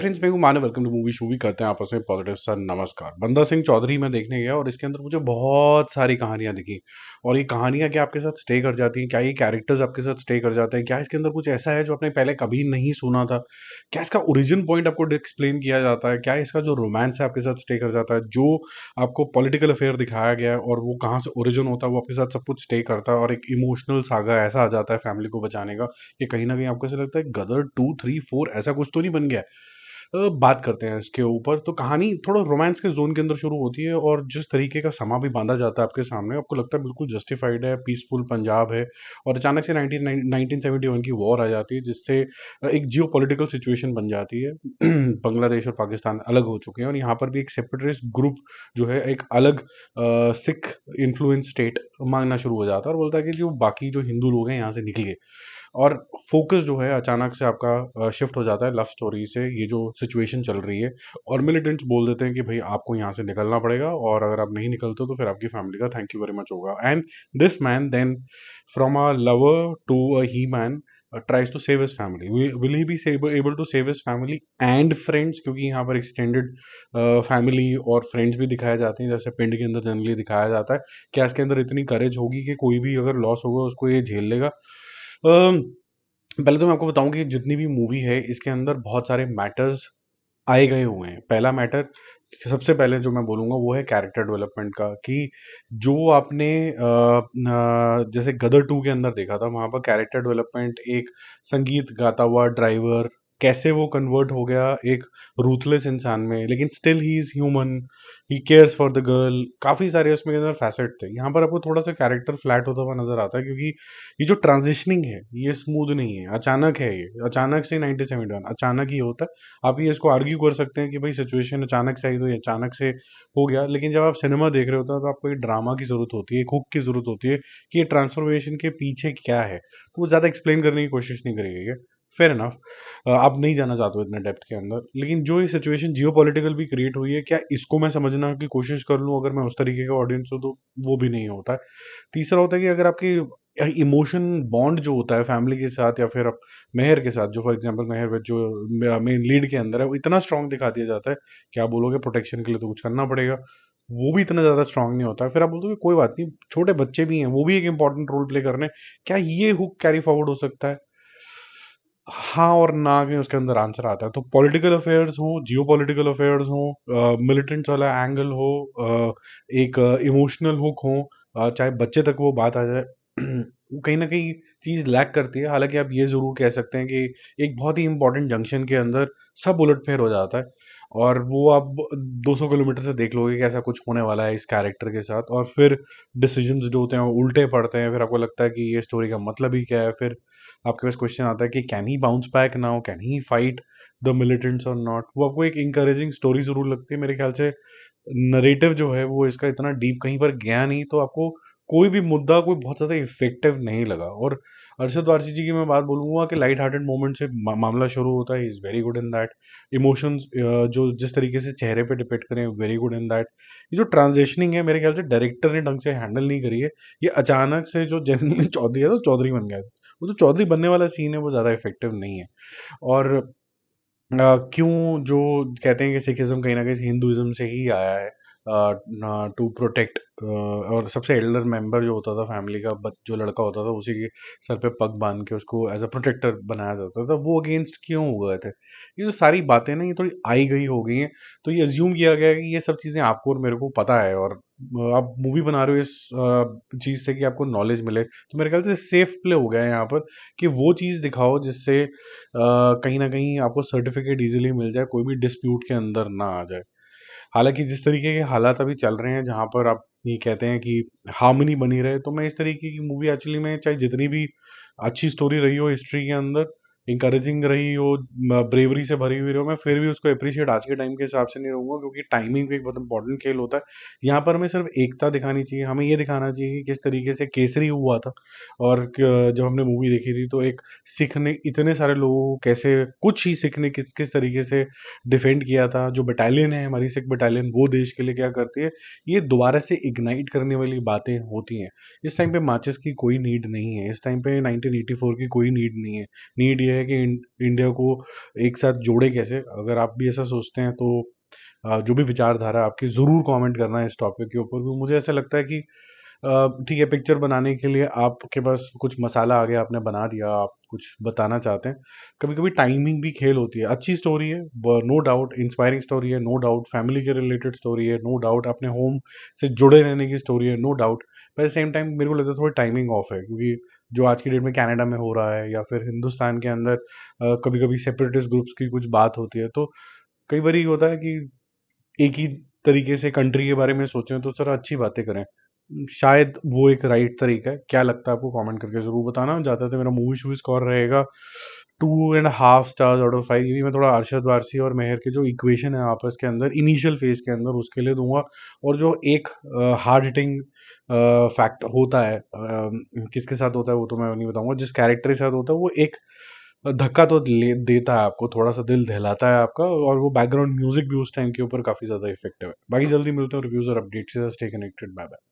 Friends, मैं हूं Manav. Welcome to movie shoovie. करते हैं आपस में पॉजिटिव सा नमस्कार। बंदा सिंह चौधरी मैं देखने गया और इसके अंदर मुझे बहुत सारी कहानियां दिखी। और ये कहानियां क्या आपके साथ स्टे कर जाती हैं? क्या ये कैरेक्टर्स आपके साथ स्टे कर जाते हैं? क्या इसके अंदर कुछ ऐसा है जो आपने पहले कभी नहीं सुना था? क्या इसका ओरिजिन पॉइंट आपको एक्सप्लेन किया जाता है? क्या इसका जो रोमांस है आपके साथ स्टे कर जाता है? जो आपको पॉलिटिकल अफेयर दिखाया गया है और वो कहाँ से ओरिजिन होता है, वो आपके साथ सब कुछ स्टे करता है। और एक इमोशनल सागा ऐसा आ जाता है फैमिली को बचाने का कि कहीं ना कहीं आपको ऐसा लगता है गदर 2, 3, 4 ऐसा कुछ तो नहीं बन गया है। बात करते हैं इसके ऊपर। तो कहानी थोड़ा रोमांस के जोन के अंदर शुरू होती है और जिस तरीके का समा भी बांधा जाता है आपके सामने, आपको लगता है बिल्कुल जस्टिफाइड है, पीसफुल पंजाब है। और अचानक से 1971 की वॉर आ जाती है, जिससे एक जियो पॉलिटिकल सिचुएशन बन जाती है। बांग्लादेश और पाकिस्तान अलग हो चुके हैं और यहाँ पर भी एक सेपरेटिस्ट ग्रुप जो है एक अलग सिख इन्फ्लुएंस स्टेट मांगना शुरू हो जाता है और बोलता है कि जो बाकी जो हिंदू लोग हैं यहाँ से निकलिए। और फोकस जो है अचानक से आपका शिफ्ट हो जाता है लव स्टोरी से, ये जो सिचुएशन चल रही है। और मिलिटेंट्स बोल देते हैं कि भाई आपको यहाँ से निकलना पड़ेगा और अगर आप नहीं निकलते तो फिर आपकी फैमिली का थैंक यू वेरी मच होगा। And this man then from a lover to a he man tries to save his family. Will he be able to save his family and friends? क्योंकि यहाँ पर extended family और friends भी दिखाए जाते हैं, जैसे पिंड के अंदर जनरली दिखाया जाता है। क्या इसके अंदर इतनी करेज होगी कि कोई भी अगर लॉस होगा उसको ये झेल लेगा? पहले तो मैं आपको बताऊं कि जितनी भी मूवी है इसके अंदर बहुत सारे मैटर्स आए गए हुए हैं। पहला मैटर सबसे पहले जो मैं बोलूंगा वो है कैरेक्टर डेवलपमेंट का, कि जो आपने जैसे गदर 2 के अंदर देखा था, वहां पर कैरेक्टर डेवलपमेंट, एक संगीत गाता हुआ ड्राइवर कैसे वो कन्वर्ट हो गया एक रूथलेस इंसान में, लेकिन still he is human, he cares for the girl. काफी सारे उसमें अंदर फैसेट थे। यहाँ पर आपको थोड़ा सा कैरेक्टर फ्लैट होता हुआ नजर आता है, क्योंकि ये जो ट्रांजिशनिंग है ये स्मूथ नहीं है, अचानक है। ये अचानक से 1971 अचानक ही होता है। आप ये इसको आर्ग्यू कर सकते हैं कि भाई सिचुएशन अचानक से आई तो ये अचानक से हो गया, लेकिन जब आप सिनेमा देख रहे होते हैं तो आपको एक ड्रामा की जरूरत होती है, एक हुक की जरूरत होती है कि ये ट्रांसफॉर्मेशन के पीछे क्या है। तो वो ज्यादा एक्सप्लेन करने की कोशिश नहीं करेगी। फेयर इनफ, आप नहीं जाना चाहते हो इतने डेप्थ के अंदर, लेकिन जो ये सिचुएशन जियो पॉलिटिकल भी क्रिएट हुई है, क्या इसको मैं समझना की कोशिश कर लूँ अगर मैं उस तरीके का ऑडियंस हूँ तो वो भी नहीं होता है। तीसरा होता है कि अगर आपकी इमोशन बॉन्ड जो होता है फैमिली के साथ या फिर मेहर के साथ, जो फॉर एग्जांपल मेहर with जो मेन लीड के अंदर है, वो इतना स्ट्रांग दिखा दिया जाता है कि आप बोलोगे प्रोटेक्शन के लिए तो कुछ करना पड़ेगा। वो भी इतना ज्यादा स्ट्रांग नहीं होता है। फिर आप बोलते हो कोई बात नहीं, छोटे बच्चे भी हैं, वो भी एक इंपॉर्टेंट रोल प्ले कर रहे हैं, क्या ये हुक कैरी फॉरवर्ड हो सकता है? हाँ और ना के उसके अंदर आंसर आता है। तो पॉलिटिकल अफेयर्स हो, जियो पॉलिटिकल अफेयर्स हो, मिलिटेंट्स वाला एंगल हो, एक इमोशनल हुक हो, चाहे बच्चे तक वो बात आ जाए, वो कहीं ना कहीं चीज लैक करती है। हालांकि आप ये जरूर कह सकते हैं कि एक बहुत ही इंपॉर्टेंट जंक्शन के अंदर सब उलटफेर हो जाता है और वो आप 200 किलोमीटर से देख लोगे कि ऐसा कुछ होने वाला है इस कैरेक्टर के साथ। और फिर डिसीजंस जो होते हैं वो उल्टे पड़ते हैं। फिर आपको लगता है कि ये स्टोरी का मतलब ही क्या है। फिर आपके पास क्वेश्चन आता है कि can he bounce back now, can he fight the militants और नॉट। वो आपको एक इंकरेजिंग स्टोरी जरूर लगती है मेरे ख्याल से। नरेटिव जो है वो इसका इतना डीप कहीं पर गया नहीं, तो आपको कोई भी मुद्दा कोई बहुत ज्यादा इफेक्टिव नहीं लगा। और अरशद वारसी जी की मैं बात बोलूंगा कि लाइट हार्टेड मोमेंट से मामला शुरू होता है, is very good in that. Emotions जो जिस तरीके से चेहरे पे डिपेक्ट करें, वेरी गुड इन दैट। ये जो ट्रांजिशनिंग है मेरे ख्याल से डायरेक्टर ने ढंग से हैंडल नहीं करी है। ये अचानक से जो जनरली चौधरी है तो चौधरी बन गया, वो जो चौधरी बनने वाला सीन है वो ज्यादा इफेक्टिव नहीं है। और क्यों जो कहते हैं कि सिखिज्म कहीं ना कहीं हिंदुइज्म से ही आया है, टू प्रोटेक्ट। और सबसे एल्डर मेंबर जो होता था फैमिली का, जो लड़का होता था, उसी के सर पे पग बांध के उसको एज अ प्रोटेक्टर बनाया जाता था। वो अगेंस्ट क्यों हो गए थे? ये जो सारी बातें ना ये थोड़ी आई गई हो गई हैं। तो ये अज्यूम किया गया है कि ये सब चीजें आपको और मेरे को पता है और आप मूवी बना रहे हो इस चीज से कि आपको नॉलेज मिले। तो मेरे ख्याल से सेफ प्ले हो गया है यहाँ पर कि वो चीज दिखाओ जिससे कहीं ना कहीं आपको सर्टिफिकेट इजीली मिल जाए, कोई भी डिस्प्यूट के अंदर ना आ जाए। हालांकि जिस तरीके के हालात अभी चल रहे हैं जहां पर आप ये कहते हैं कि हार्मनी बनी रहे, तो मैं इस तरीके की मूवी एक्चुअली में, चाहे जितनी भी अच्छी स्टोरी रही हो हिस्ट्री के अंदर, इंकरेजिंग रही हो, ब्रेवरी से भरी हुई रही हो, मैं फिर भी उसको अप्रिशिएट आज के टाइम के हिसाब से नहीं रहूंगा, क्योंकि टाइमिंग भी एक बहुत इंपॉर्टेंट खेल होता है। यहाँ पर हमें सिर्फ एकता दिखानी चाहिए, हमें ये दिखाना चाहिए कि किस तरीके से केसरी हुआ था। और जब हमने मूवी देखी थी तो एक सिख ने इतने सारे लोगों को कैसे, कुछ ही सिख ने किस किस तरीके से डिफेंड किया था। जो बटालियन है हमारी सिख बटालियन, वो देश के लिए क्या करती है, ये दोबारा से इग्नाइट करने वाली बातें होती हैं। इस टाइम पे माचिस की कोई नीड नहीं है, इस टाइम पे 1984 की कोई नीड नहीं है। नीड ये है कि इंडिया को एक साथ जोड़े कैसे। अगर आप भी ऐसा सोचते हैं तो जो भी विचारधारा आपकी ज़रूर कमेंट करना है इस टॉपिक के ऊपर। क्योंकि मुझे ऐसा लगता है कि ठीक है, पिक्चर बनाने के लिए आपके पास कुछ मसाला आ गया, आपने बना दिया, आप कुछ बताना चाहते हैं। कभी कभी टाइमिंग भी खेल होती है। अच्छी स्टोरी है, नो डाउट, इंस्पायरिंग स्टोरी है, नो डाउट, फैमिली के रिलेटेड स्टोरी है, नो डाउट, अपने होम से जुड़े रहने की स्टोरी है, नो डाउट। पर सेम टाइम मेरे को लगता है थोड़ी टाइमिंग ऑफ है, क्योंकि जो आज की डेट में कनाडा में हो रहा है या फिर हिंदुस्तान के अंदर कभी कभी सेपरेटिस्ट ग्रुप्स की कुछ बात होती है, तो कई बार ये होता है कि एक ही तरीके से कंट्री के बारे में सोचें तो सर अच्छी बातें करें। शायद वो एक राइट तरीका है। क्या लगता है आपको, कमेंट करके जरूर बताना। जाता था मेरा मूवी शूवी स्कोर रहेगा 2.5 स्टार्स आउट ऑफ 5। ये मैं थोड़ा अरशद वारसी और मेहर के जो इक्वेशन है आपस के अंदर इनिशियल फेज के अंदर, उसके लिए दूंगा। और जो एक हार्ड हिटिंग फैक्ट होता है, किसके साथ होता है वो तो मैं नहीं बताऊंगा, जिस कैरेक्टर के साथ होता है वो एक धक्का तो देता है आपको, थोड़ा सा दिल दहलाता है आपका। और वो बैकग्राउंड म्यूजिक भी उस टाइम के ऊपर काफी ज्यादा इफेक्टिव है। बाकी जल्दी मिलते हैं रिव्यूज और अपडेट्स से। Stay connected, bye bye.